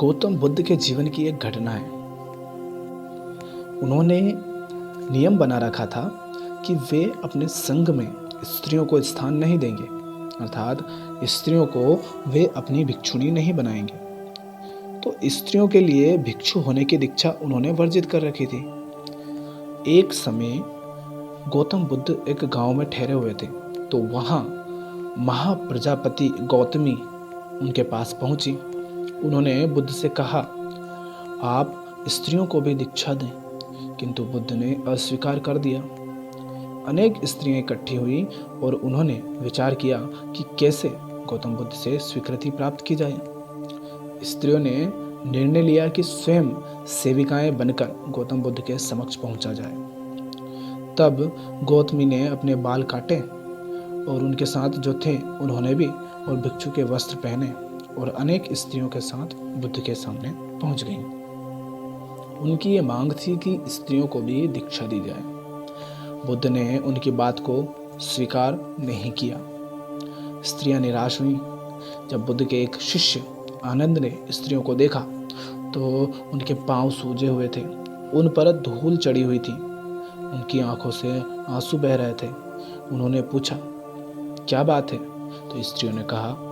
गौतम बुद्ध के जीवन की एक घटना है। उन्होंने नियम बना रखा था कि वे अपने संघ में स्त्रियों को स्थान नहीं देंगे, अर्थात स्त्रियों को वे अपनी भिक्षुणी नहीं बनाएंगे। तो स्त्रियों के लिए भिक्षु होने की दीक्षा उन्होंने वर्जित कर रखी थी। एक समय गौतम बुद्ध एक गांव में ठहरे हुए थे, तो वहां महाप्रजापति गौतमी उनके पास पहुंची। उन्होंने बुद्ध से कहा, आप स्त्रियों को भी दीक्षा दें, किंतु बुद्ध ने अस्वीकार कर दिया। अनेक स्त्रियां इकट्ठी हुई और उन्होंने विचार किया कि कैसे गौतम बुद्ध से स्वीकृति प्राप्त की जाए। स्त्रियों ने निर्णय लिया कि स्वयं सेविकाएं बनकर गौतम बुद्ध के समक्ष पहुंचा जाए। तब गौतमी ने अपने बाल काटे और उनके साथ जो थे उन्होंने भी, और भिक्षु के वस्त्र पहने और अनेक स्त्रियों के साथ बुद्ध के सामने पहुंच गईं। उनकी ये मांग थी कि स्त्रियों को भी दीक्षा दी जाए। बुद्ध ने उनकी बात को स्वीकार नहीं किया। स्त्रियां निराश हुईं। जब बुद्ध के एक शिष्य आनंद ने स्त्रियों को देखा तो उनके पांव सूजे हुए थे, उन पर धूल चढ़ी हुई थी, उनकी आंखों से आंसू बह रहे थे। उन्होंने पूछा, क्या बात है? तो स्त्रियों ने कहा,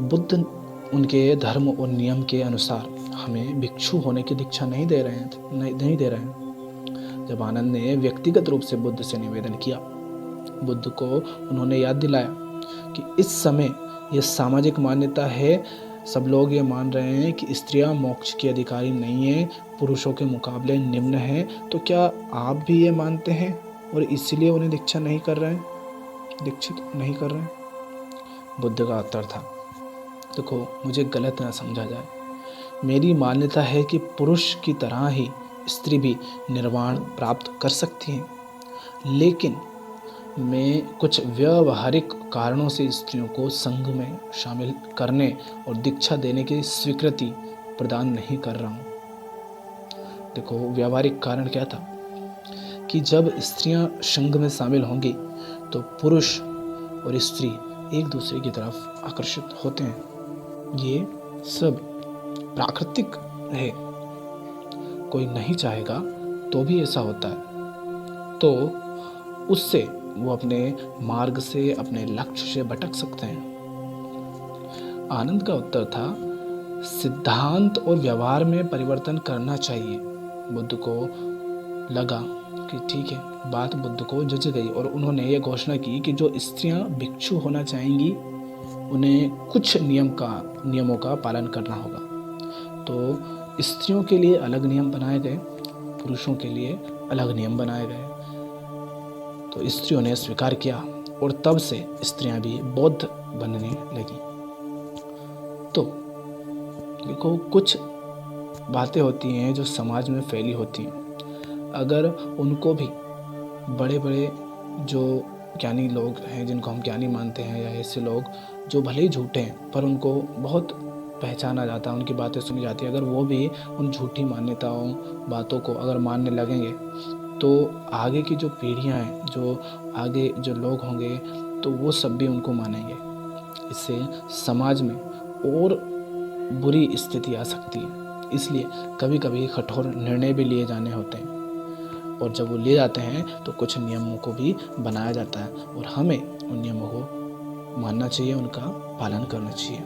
बुद्ध उनके धर्म और नियम के अनुसार हमें भिक्षु होने की दीक्षा नहीं दे रहे हैं। जब आनंद ने व्यक्तिगत रूप से बुद्ध से निवेदन किया, बुद्ध को उन्होंने याद दिलाया कि इस समय यह सामाजिक मान्यता है। सब लोग ये मान रहे हैं कि स्त्रियां मोक्ष की अधिकारी नहीं है, पुरुषों के मुकाबले निम्न है। तो क्या आप भी ये मानते हैं और इसीलिए उन्हें दीक्षित नहीं कर रहे हैं? बुद्ध का उत्तर था, देखो, मुझे गलत ना समझा जाए। मेरी मान्यता है कि पुरुष की तरह ही स्त्री भी निर्वाण प्राप्त कर सकती है, लेकिन मैं कुछ व्यावहारिक कारणों से स्त्रियों को संघ में शामिल करने और दीक्षा देने की स्वीकृति प्रदान नहीं कर रहा हूँ। देखो, व्यावहारिक कारण क्या था कि जब स्त्रियां संघ में शामिल होंगी तो पुरुष और स्त्री एक दूसरे की तरफ आकर्षित होते हैं। ये सब प्राकृतिक है, कोई नहीं चाहेगा तो भी ऐसा होता है। तो उससे वो अपने मार्ग से, अपने लक्ष्य से भटक सकते हैं। आनंद का उत्तर था, सिद्धांत और व्यवहार में परिवर्तन करना चाहिए। बुद्ध को लगा कि ठीक है, बात बुद्ध को जच गई और उन्होंने ये घोषणा की कि जो स्त्रियां भिक्षु होना चाहेंगी उन्हें कुछ नियमों का पालन करना होगा। तो स्त्रियों के लिए अलग नियम बनाए गए, पुरुषों के लिए अलग नियम बनाए गए। तो स्त्रियों ने स्वीकार किया और तब से स्त्रियां भी बौद्ध बनने लगी। तो देखो, कुछ बातें होती हैं जो समाज में फैली होती हैं, अगर उनको भी बड़े बड़े जो ज्ञानी लोग हैं, जिनको हम ज्ञानी मानते हैं, या ऐसे लोग जो भले ही झूठे हैं पर उनको बहुत पहचाना जाता है, उनकी बातें सुनी जाती है, अगर वो भी उन झूठी मान्यताओं, बातों को अगर मानने लगेंगे तो आगे की जो पीढ़ियां हैं, जो आगे जो लोग होंगे, तो वो सब भी उनको मानेंगे। इससे समाज में और बुरी स्थिति आ सकती है। इसलिए कभी कभी कठोर निर्णय भी लिए जाने होते हैं, और जब वो लिए जाते हैं तो कुछ नियमों को भी बनाया जाता है और हमें उन नियमों को मानना चाहिए, उनका पालन करना चाहिए।